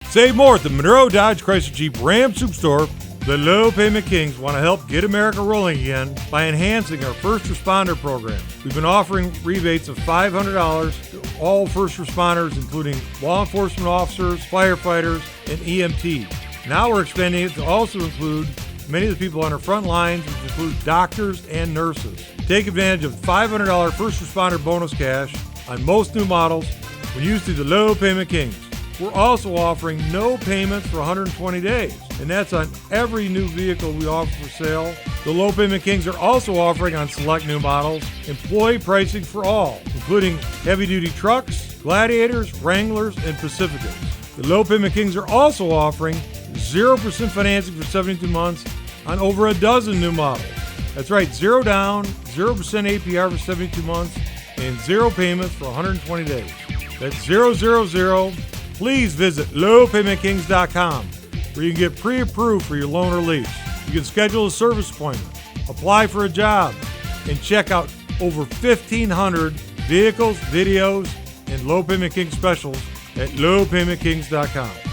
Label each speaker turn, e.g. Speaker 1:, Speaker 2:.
Speaker 1: Save more at the Monroe Dodge Chrysler Jeep Ram Superstore. The Low Payment Kings want to help get America rolling again by enhancing our first responder program. We've been offering rebates of $500 to all first responders, including law enforcement officers, firefighters, and EMTs. Now we're expanding it to also include many of the people on our front lines, which includes doctors and nurses. Take advantage of $500 first responder bonus cash on most new models when used through the Low Payment Kings. We're also offering no payments for 120 days, and that's on every new vehicle we offer for sale. The Low Payment Kings are also offering on select new models employee pricing for all, including heavy-duty trucks, Gladiators, Wranglers, and Pacificas. The Low Payment Kings are also offering 0% financing for 72 months on over a dozen new models. That's right, 0 down, 0% APR for 72 months, and 0 payments for 120 days. That's 000. Please visit lowpaymentkings.com where you can get pre-approved for your loan or lease. You can schedule a service appointment, apply for a job, and check out over 1,500 vehicles, videos, and Low Payment King specials at lowpaymentkings.com.